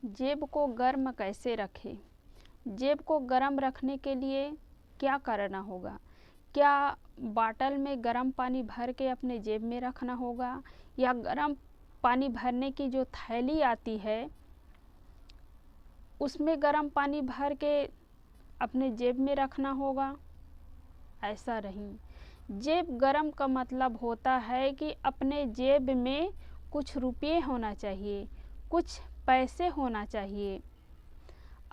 जेब को गर्म कैसे रखें? जेब को गर्म रखने के लिए क्या करना होगा? क्या बाटल में गर्म पानी भर के अपने जेब में रखना होगा, या गर्म पानी भरने की जो थैली आती है उसमें गर्म पानी भर के अपने जेब में रखना होगा? ऐसा नहीं। जेब गर्म का मतलब होता है कि अपने जेब में कुछ रुपये होना चाहिए, कुछ पैसे होना चाहिए।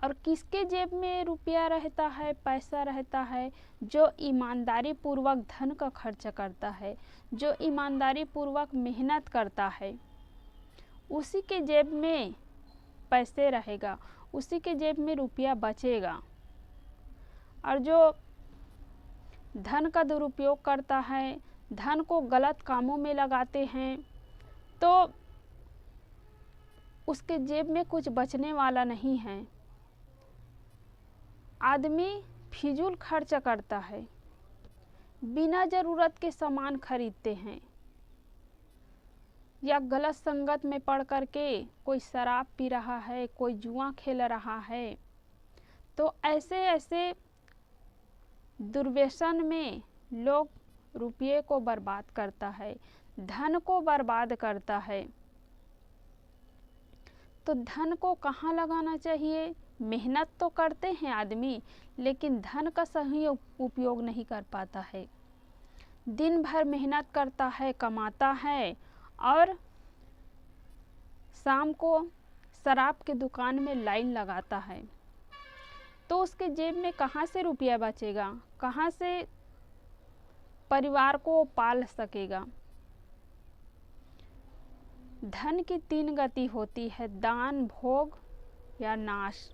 और किसके जेब में रुपया रहता है, पैसा रहता है? जो ईमानदारी पूर्वक धन का खर्च करता है, जो ईमानदारी पूर्वक मेहनत करता है, उसी के जेब में पैसे रहेगा, उसी के जेब में रुपया बचेगा। और जो धन का दुरुपयोग करता है, धन को गलत कामों में लगाते हैं, तो उसके जेब में कुछ बचने वाला नहीं है। आदमी फिजूल खर्च करता है, बिना ज़रूरत के सामान खरीदते हैं, या गलत संगत में पड़ कर के कोई शराब पी रहा है, कोई जुआ खेल रहा है। तो ऐसे ऐसे दुर्व्यसन में लोग रुपये को बर्बाद करता है, धन को बर्बाद करता है। तो धन को कहाँ लगाना चाहिए? मेहनत तो करते हैं आदमी, लेकिन धन का सही उपयोग नहीं कर पाता है। दिन भर मेहनत करता है, कमाता है, और शाम को शराब की दुकान में लाइन लगाता है। तो उसके जेब में कहाँ से रुपया बचेगा? कहाँ से परिवार को पाल सकेगा? धन की 3 गति होती है, दान, भोग या नाश।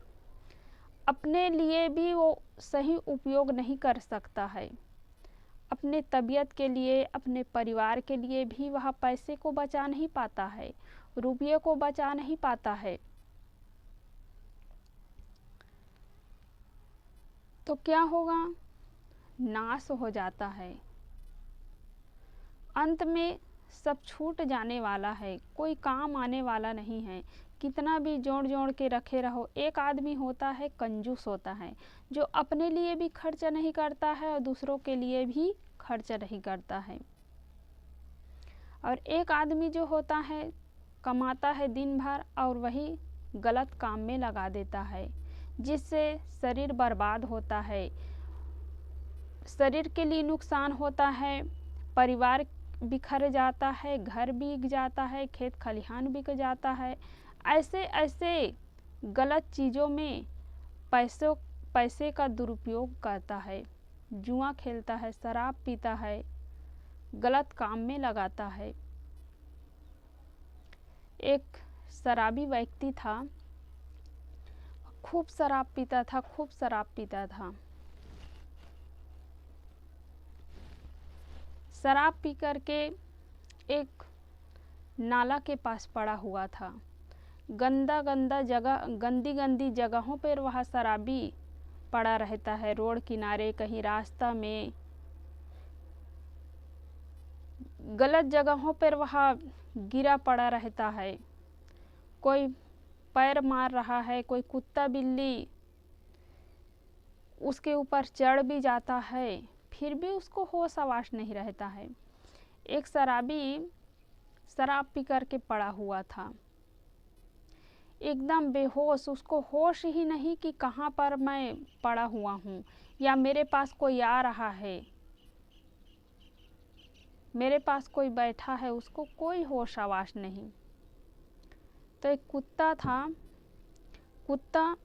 अपने लिए भी वो सही उपयोग नहीं कर सकता है। अपने तबीयत के लिए, अपने परिवार के लिए भी वह पैसे को बचा नहीं पाता है, रुपये को बचा नहीं पाता है। तो क्या होगा? नाश हो जाता है। अंत में सब छूट जाने वाला है, कोई काम आने वाला नहीं है। कितना भी जोड़ जोड़ के रखे रहो। एक आदमी होता है कंजूस होता है, जो अपने लिए भी खर्चा नहीं करता है और दूसरों के लिए भी खर्चा नहीं करता है। और एक आदमी जो होता है कमाता है दिन भर और वही गलत काम में लगा देता है, जिससे शरीर बर्बाद होता है, शरीर के लिए नुकसान होता है, परिवार बिखर जाता है, घर बिक जाता है, खेत खलिहान बिक जाता है। ऐसे ऐसे गलत चीज़ों में पैसे का दुरुपयोग करता है, जुआ खेलता है, शराब पीता है, गलत काम में लगाता है। एक शराबी व्यक्ति था, खूब शराब पीता था, खूब शराब पीता था। शराब पी कर के एक नाला के पास पड़ा हुआ था। गंदी गंदी जगहों पर वह शराबी पड़ा रहता है, रोड किनारे, कहीं रास्ता में, गलत जगहों पर वह गिरा पड़ा रहता है। कोई पैर मार रहा है, कोई कुत्ता बिल्ली उसके ऊपर चढ़ भी जाता है, फिर भी उसको होश आवास नहीं रहता है। एक शराबी शराब पी कर के पड़ा हुआ था, एकदम बेहोश, उसको होश ही नहीं कि कहाँ पर मैं पड़ा हुआ हूँ या मेरे पास कोई आ रहा है, मेरे पास कोई बैठा है, उसको कोई होश आवास नहीं। तो एक कुत्ता था, कुत्ता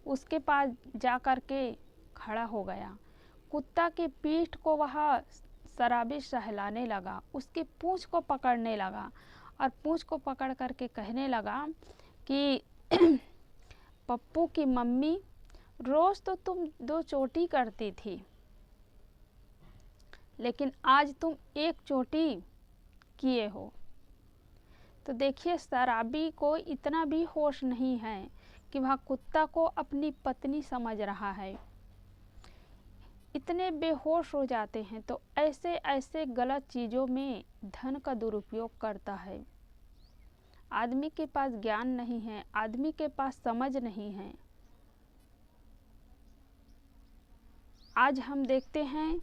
उसके पास जा कर के खड़ा हो गया। कुत्ता की पीठ को वह शराबी सहलाने लगा, उसकी पूँछ को पकड़ने लगा और पूँछ को पकड़ करके कहने लगा कि पप्पू की मम्मी, रोज़ तो तुम 2 चोटी करती थी, लेकिन आज तुम 1 चोटी किए हो। तो देखिए, शराबी को इतना भी होश नहीं है कि वह कुत्ता को अपनी पत्नी समझ रहा है। इतने बेहोश हो जाते हैं। तो ऐसे ऐसे गलत चीज़ों में धन का दुरुपयोग करता है। आदमी के पास ज्ञान नहीं है, आदमी के पास समझ नहीं है। आज हम देखते हैं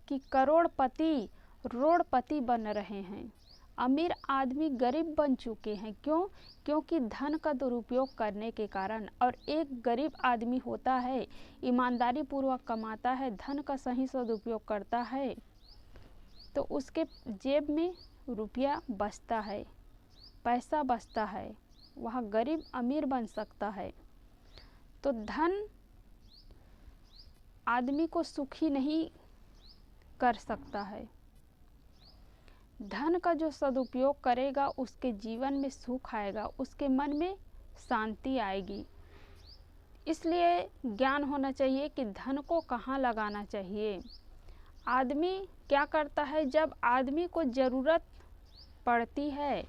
कि करोड़पति रोड़पति बन रहे हैं, अमीर आदमी गरीब बन चुके हैं। क्यों? क्योंकि धन का दुरुपयोग करने के कारण। और एक गरीब आदमी होता है, ईमानदारी पूर्वक कमाता है, धन का सही सदुपयोग करता है, तो उसके जेब में रुपया बचता है, पैसा बचता है, वह गरीब अमीर बन सकता है। तो धन आदमी को सुखी नहीं कर सकता है। धन का जो सदुपयोग करेगा उसके जीवन में सुख आएगा, उसके मन में शांति आएगी। इसलिए ज्ञान होना चाहिए कि धन को कहाँ लगाना चाहिए। आदमी क्या करता है, जब आदमी को ज़रूरत पड़ती है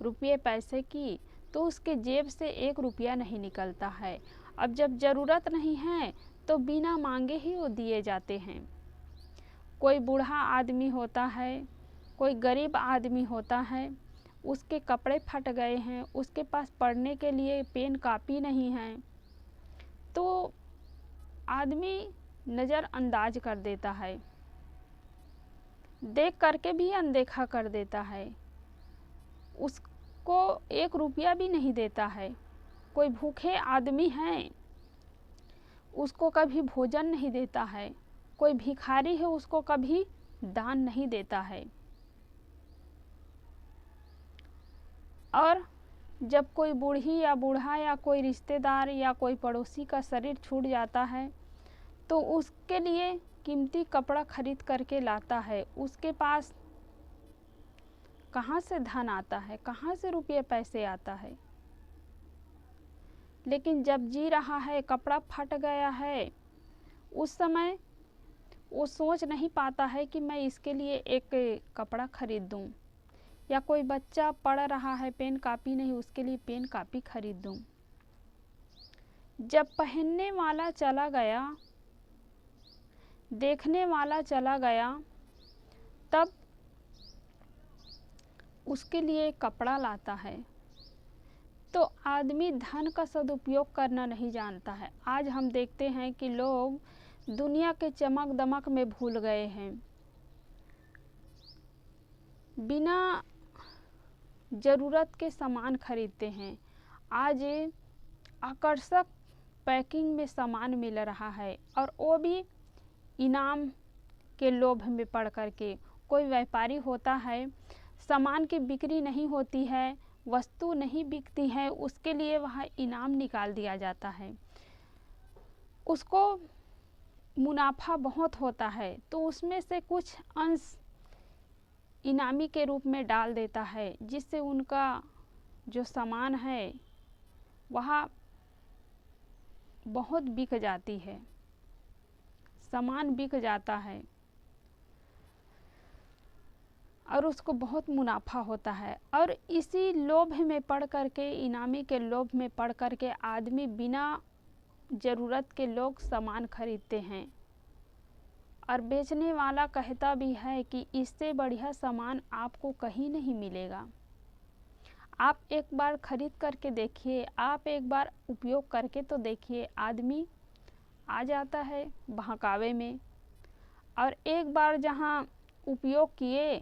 रुपये पैसे की, तो उसके जेब से 1 रुपया नहीं निकलता है। अब जब ज़रूरत नहीं है तो बिना मांगे ही वो दिए जाते हैं। कोई बूढ़ा आदमी होता है, कोई गरीब आदमी होता है, उसके कपड़े फट गए हैं, उसके पास पढ़ने के लिए पेन कापी नहीं है, तो आदमी नज़रअंदाज कर देता है, देख करके भी अनदेखा कर देता है, उसको 1 रुपया भी नहीं देता है। कोई भूखे आदमी हैं, उसको कभी भोजन नहीं देता है। कोई भिखारी है, उसको कभी दान नहीं देता है। और जब कोई बूढ़ी या बूढ़ा या कोई रिश्तेदार या कोई पड़ोसी का शरीर छूट जाता है, तो उसके लिए कीमती कपड़ा खरीद करके लाता है। उसके पास कहाँ से धन आता है, कहाँ से रुपये पैसे आता है? लेकिन जब जी रहा है, कपड़ा फट गया है, उस समय वो सोच नहीं पाता है कि मैं इसके लिए एक कपड़ा खरीद दूं, या कोई बच्चा पढ़ रहा है, पेन कापी नहीं, उसके लिए पेन कापी खरीद दूं। जब पहनने वाला चला गया, देखने वाला चला गया, तब उसके लिए कपड़ा लाता है। तो आदमी धन का सदुपयोग करना नहीं जानता है। आज हम देखते हैं कि लोग दुनिया के चमक दमक में भूल गए हैं, बिना ज़रूरत के सामान खरीदते हैं। आज आकर्षक पैकिंग में सामान मिल रहा है, और वो भी इनाम के लोभ में पड़ करके। कोई व्यापारी होता है, सामान की बिक्री नहीं होती है, वस्तु नहीं बिकती है, उसके लिए वह इनाम निकाल दिया जाता है। उसको मुनाफा बहुत होता है, तो उसमें से कुछ अंश इनामी के रूप में डाल देता है, जिससे उनका जो सामान है वह बहुत बिक जाती है, सामान बिक जाता है और उसको बहुत मुनाफा होता है। और इसी लोभ में पड़ करके, इनामी के लोभ में पड़ करके आदमी बिना ज़रूरत के लोग सामान खरीदते हैं। और बेचने वाला कहता भी है कि इससे बढ़िया सामान आपको कहीं नहीं मिलेगा। आप एक बार खरीद करके देखिए, आप एक बार उपयोग करके तो देखिए। आदमी आ जाता है बहकावे में, और एक बार जहाँ उपयोग किए,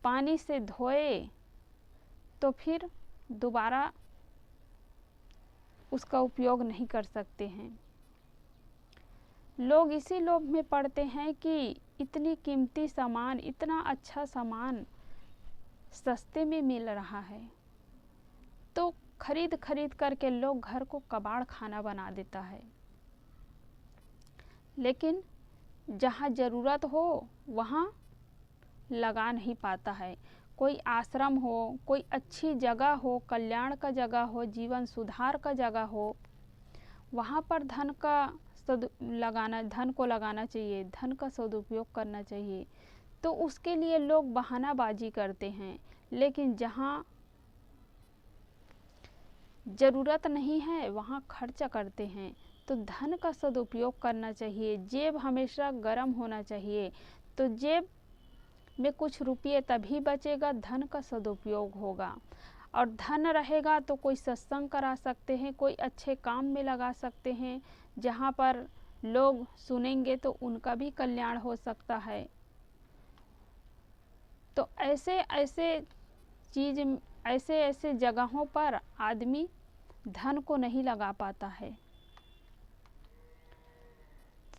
पानी से धोए, तो फिर दोबारा उसका उपयोग नहीं कर सकते हैं। लोग इसी लोभ में पड़ते हैं कि इतनी कीमती सामान, इतना अच्छा सामान सस्ते में मिल रहा है, तो खरीद खरीद करके लोग घर को कबाड़ खाना बना देता है। लेकिन जहाँ ज़रूरत हो वहाँ लगा नहीं पाता है। कोई आश्रम हो, कोई अच्छी जगह हो, कल्याण का जगह हो, जीवन सुधार का जगह हो, वहाँ पर धन को लगाना चाहिए, धन का सदुपयोग करना चाहिए। तो उसके लिए लोग बहानाबाजी करते हैं। लेकिन जहाँ ज़रूरत नहीं है वहाँ खर्च करते हैं। तो धन का सदुपयोग करना चाहिए। जेब हमेशा गर्म होना चाहिए। तो जेब में कुछ रुपये तभी बचेगा, धन का सदुपयोग होगा। और धन रहेगा तो कोई सत्संग करा सकते हैं, कोई अच्छे काम में लगा सकते हैं, जहाँ पर लोग सुनेंगे तो उनका भी कल्याण हो सकता है। तो ऐसे ऐसे चीज़, ऐसे ऐसे जगहों पर आदमी धन को नहीं लगा पाता है।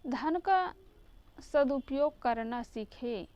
धन का सदुपयोग करना सीखे।